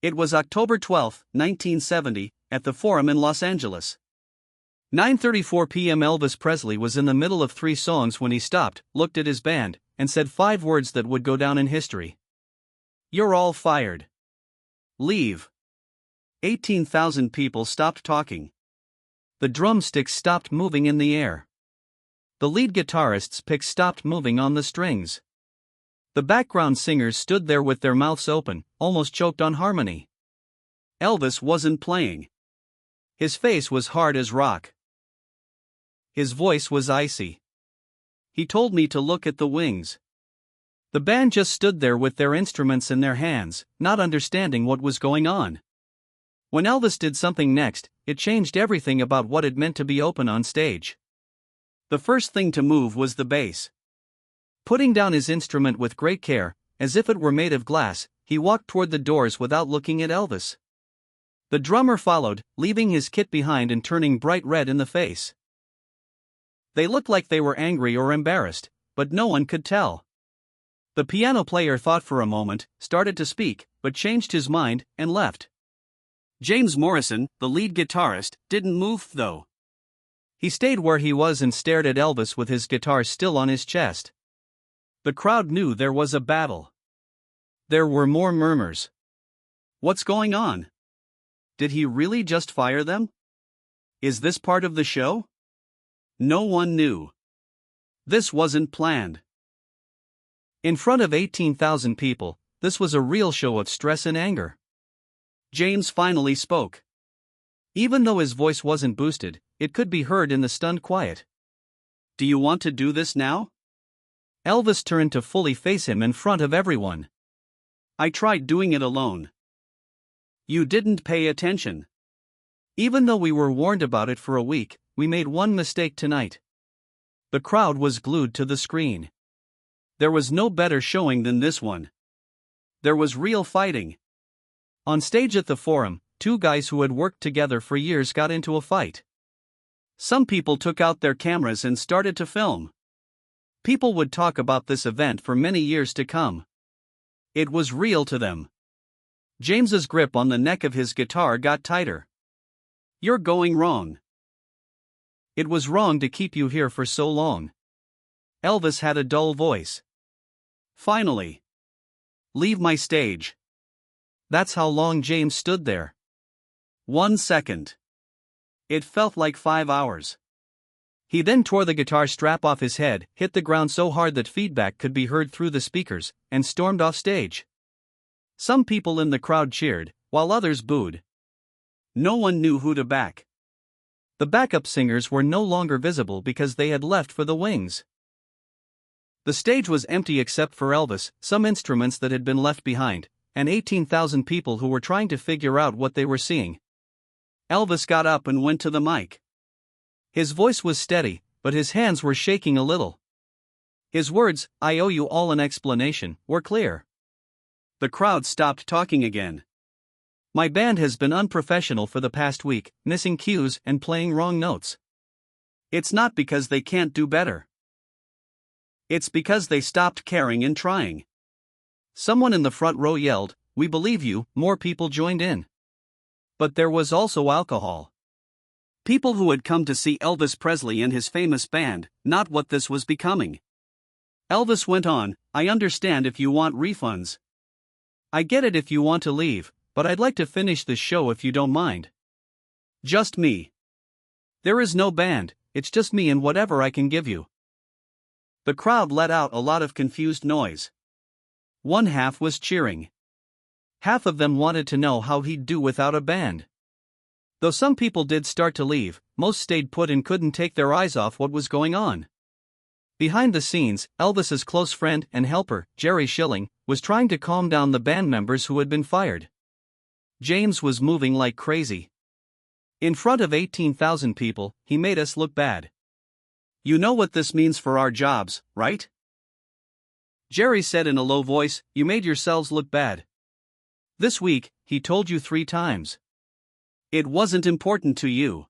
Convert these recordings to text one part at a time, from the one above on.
It was October 12, 1970, at the Forum in Los Angeles. 9:34 p.m. Elvis Presley was in the middle of 3 songs when he stopped, looked at his band, and said 5 words that would go down in history. "You're all fired. Leave." 18,000 people stopped talking. The drumsticks stopped moving in the air. The lead guitarist's pick stopped moving on the strings. The background singers stood there with their mouths open, almost choked on harmony. Elvis wasn't playing. His face was hard as rock. His voice was icy. He told me to look at the wings. The band just stood there with their instruments in their hands, not understanding what was going on. When Elvis did something next, it changed everything about what it meant to be open on stage. The first thing to move was the bass. Putting down his instrument with great care, as if it were made of glass, he walked toward the doors without looking at Elvis. The drummer followed, leaving his kit behind and turning bright red in the face. They looked like they were angry or embarrassed, but no one could tell. The piano player thought for a moment, started to speak, but changed his mind and left. James Morrison, the lead guitarist, didn't move though. He stayed where he was and stared at Elvis with his guitar still on his chest. The crowd knew there was a battle. There were more murmurs. What's going on? Did he really just fire them? Is this part of the show? No one knew. This wasn't planned. In front of 18,000 people, this was a real show of stress and anger. James finally spoke. Even though his voice wasn't boosted, it could be heard in the stunned quiet. "Do you want to do this now?" Elvis turned to fully face him in front of everyone. "I tried doing it alone. You didn't pay attention. Even though we were warned about it for a week, we made one mistake tonight." The crowd was glued to the screen. There was no better showing than this one. There was real fighting. On stage at the Forum, 2 guys who had worked together for years got into a fight. Some people took out their cameras and started to film. People would talk about this event for many years to come. It was real to them. James's grip on the neck of his guitar got tighter. "You're going wrong. It was wrong to keep you here for so long." Elvis had a dull voice. "Finally. Leave my stage." That's how long James stood there. 1 second. It felt like 5 hours. He then tore the guitar strap off his head, hit the ground so hard that feedback could be heard through the speakers, and stormed off stage. Some people in the crowd cheered, while others booed. No one knew who to back. The backup singers were no longer visible because they had left for the wings. The stage was empty except for Elvis, some instruments that had been left behind, and 18,000 people who were trying to figure out what they were seeing. Elvis got up and went to the mic. His voice was steady, but his hands were shaking a little. His words, "I owe you all an explanation," were clear. The crowd stopped talking again. "My band has been unprofessional for the past week, missing cues and playing wrong notes. It's not because they can't do better. It's because they stopped caring and trying." Someone in the front row yelled, "We believe you." More people joined in. But there was also alcohol. People who had come to see Elvis Presley and his famous band, not what this was becoming. Elvis went on, "I understand if you want refunds. I get it if you want to leave, but I'd like to finish the show if you don't mind. Just me. There is no band, it's just me and whatever I can give you." The crowd let out a lot of confused noise. One half was cheering. Half of them wanted to know how he'd do without a band. Though some people did start to leave, most stayed put and couldn't take their eyes off what was going on. Behind the scenes, Elvis's close friend and helper, Jerry Schilling, was trying to calm down the band members who had been fired. James was moving like crazy. In front of 18,000 people, he made us look bad. "You know what this means for our jobs, right?" Jerry said in a low voice, "You made yourselves look bad. This week, he told you 3 times. It wasn't important to you.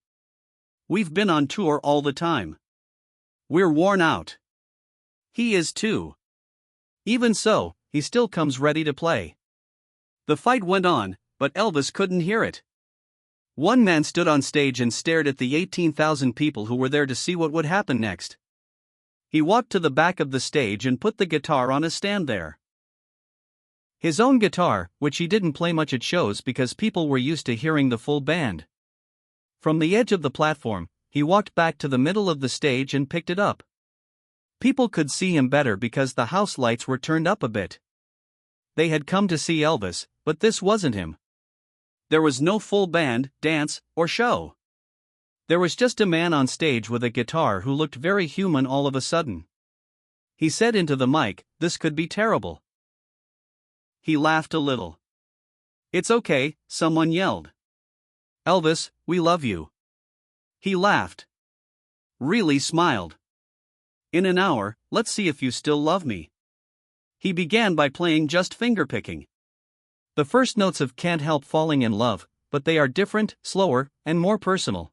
We've been on tour all the time. We're worn out. He is too. Even so, he still comes ready to play." The fight went on, but Elvis couldn't hear it. One man stood on stage and stared at the 18,000 people who were there to see what would happen next. He walked to the back of the stage and put the guitar on a stand there. His own guitar, which he didn't play much at shows because people were used to hearing the full band. From the edge of the platform, he walked back to the middle of the stage and picked it up. People could see him better because the house lights were turned up a bit. They had come to see Elvis, but this wasn't him. There was no full band, dance, or show. There was just a man on stage with a guitar who looked very human all of a sudden. He said into the mic, "This could be terrible." He laughed a little. "It's okay," someone yelled. "Elvis, we love you." He laughed. Really smiled. "In an hour, let's see if you still love me." He began by playing just fingerpicking. The first notes of Can't Help Falling in Love, but they are different, slower, and more personal.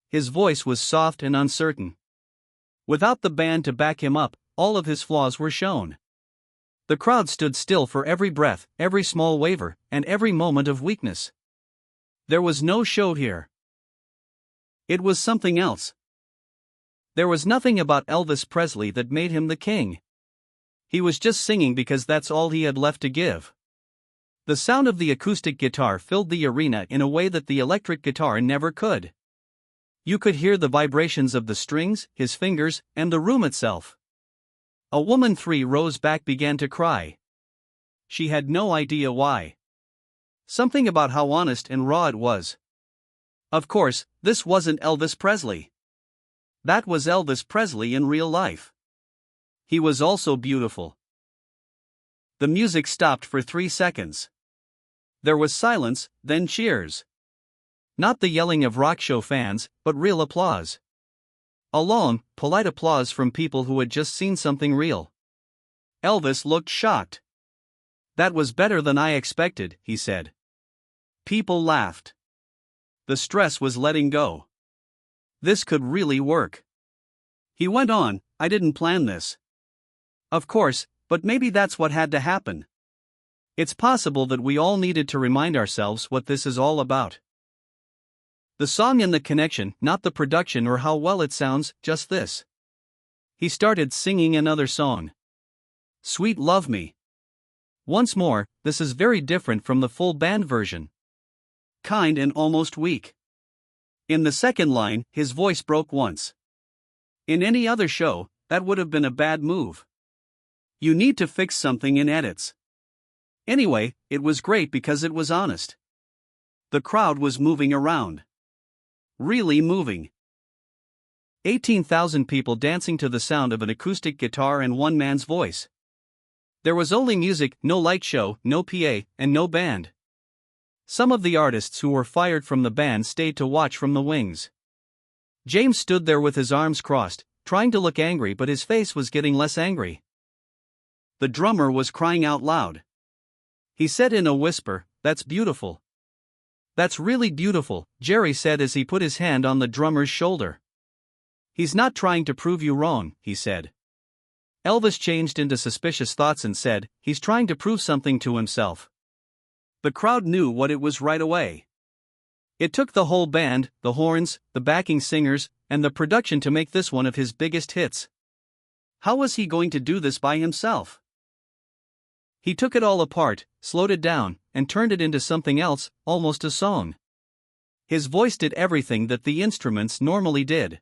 His voice was soft and uncertain. Without the band to back him up, all of his flaws were shown. The crowd stood still for every breath, every small waver, and every moment of weakness. There was no show here. It was something else. There was nothing about Elvis Presley that made him the king. He was just singing because that's all he had left to give. The sound of the acoustic guitar filled the arena in a way that the electric guitar never could. You could hear the vibrations of the strings, his fingers, and the room itself. A woman 3 rows back began to cry. She had no idea why. Something about how honest and raw it was. Of course, this wasn't Elvis Presley. That was Elvis Presley in real life. He was also beautiful. The music stopped for 3 seconds. There was silence, then cheers. Not the yelling of rock show fans, but real applause. A long, polite applause from people who had just seen something real. Elvis looked shocked. "That was better than I expected," he said. People laughed. The stress was letting go. This could really work. He went on, "I didn't plan this. Of course, but maybe that's what had to happen. It's possible that we all needed to remind ourselves what this is all about. The song and the connection, not the production or how well it sounds, just this." He started singing another song. "Sweet Love Me." Once more, this is very different from the full band version. Kind and almost weak. In the second line, his voice broke once. In any other show, that would have been a bad move. You need to fix something in edits. Anyway, it was great because it was honest. The crowd was moving around. Really moving. 18,000 people dancing to the sound of an acoustic guitar and one man's voice. There was only music, no light show, no PA, and no band. Some of the artists who were fired from the band stayed to watch from the wings. James stood there with his arms crossed, trying to look angry, but his face was getting less angry. The drummer was crying out loud. He said in a whisper, "That's beautiful." "That's really beautiful," Jerry said as he put his hand on the drummer's shoulder. "He's not trying to prove you wrong," he said. Elvis changed into suspicious thoughts and said, "He's trying to prove something to himself." The crowd knew what it was right away. It took the whole band, the horns, the backing singers, and the production to make this one of his biggest hits. How was he going to do this by himself? He took it all apart, slowed it down, and turned it into something else, almost a song. His voice did everything that the instruments normally did.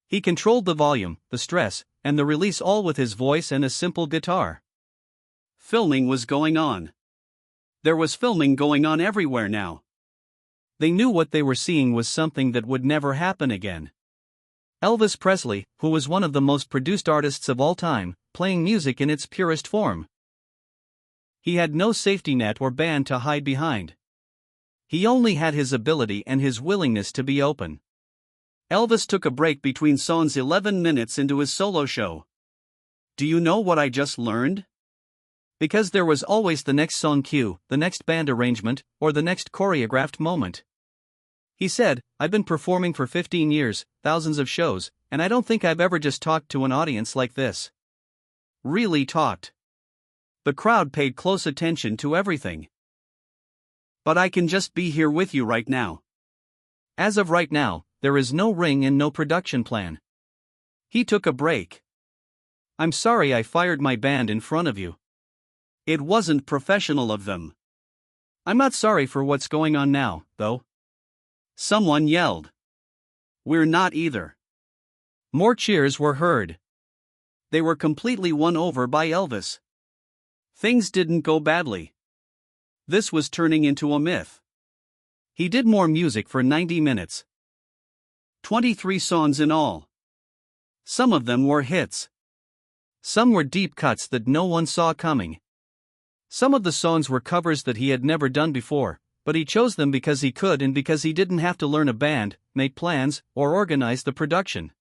He controlled the volume, the stress, and the release all with his voice and a simple guitar. Filming was going on. There was filming going on everywhere now. They knew what they were seeing was something that would never happen again. Elvis Presley, who was one of the most produced artists of all time, playing music in its purest form. He had no safety net or band to hide behind. He only had his ability and his willingness to be open. Elvis took a break between songs 11 minutes into his solo show. "Do you know what I just learned?" Because there was always the next song cue, the next band arrangement, or the next choreographed moment. He said, "I've been performing for 15 years, thousands of shows, and I don't think I've ever just talked to an audience like this. Really talked." The crowd paid close attention to everything. But I can just be here with you right now. As of right now, there is no ring and no production plan. He took a break. I'm sorry I fired my band in front of you. It wasn't professional of them. I'm not sorry for what's going on now, though. Someone yelled. We're not either. More cheers were heard. They were completely won over by Elvis. Things didn't go badly. This was turning into a myth. He did more music for 90 minutes. 23 songs in all. Some of them were hits. Some were deep cuts that no one saw coming. Some of the songs were covers that he had never done before, but he chose them because he could and because he didn't have to learn a band, make plans, or organize the production.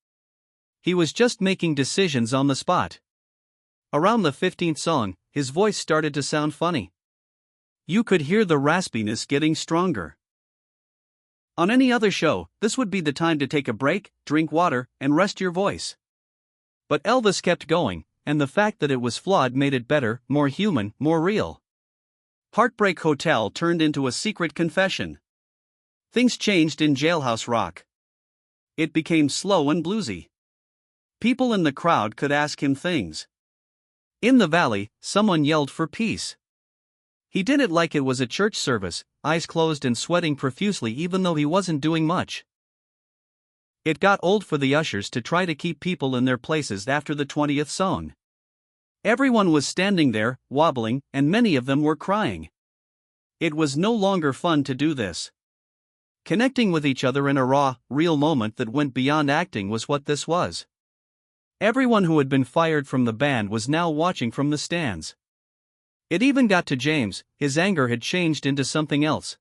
He was just making decisions on the spot. Around the 15th song, his voice started to sound funny. You could hear the raspiness getting stronger. On any other show, this would be the time to take a break, drink water, and rest your voice. But Elvis kept going, and the fact that it was flawed made it better, more human, more real. Heartbreak Hotel turned into a secret confession. Things changed in Jailhouse Rock. It became slow and bluesy. People in the crowd could ask him things. In the valley, someone yelled for peace. He did it like it was a church service, eyes closed and sweating profusely even though he wasn't doing much. It got old for the ushers to try to keep people in their places after the 20th song. Everyone was standing there, wobbling, and many of them were crying. It was no longer fun to do this. Connecting with each other in a raw, real moment that went beyond acting was what this was. Everyone who had been fired from the band was now watching from the stands. It even got to James, his anger had changed into something else.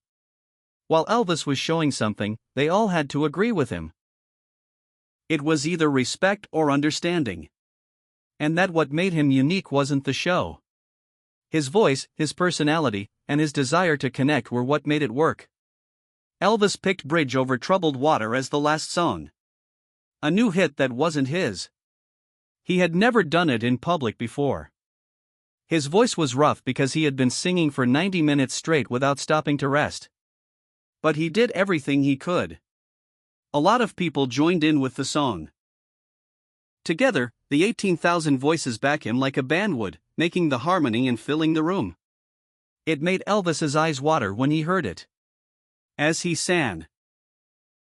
While Elvis was showing something, they all had to agree with him. It was either respect or understanding. And that what made him unique wasn't the show. His voice, his personality, and his desire to connect were what made it work. Elvis picked Bridge over Troubled Water as the last song. A new hit that wasn't his. He had never done it in public before. His voice was rough because he had been singing for 90 minutes straight without stopping to rest. But he did everything he could. A lot of people joined in with the song. Together, the 18,000 voices back him like a band would, making the harmony and filling the room. It made Elvis's eyes water when he heard it. As he sang,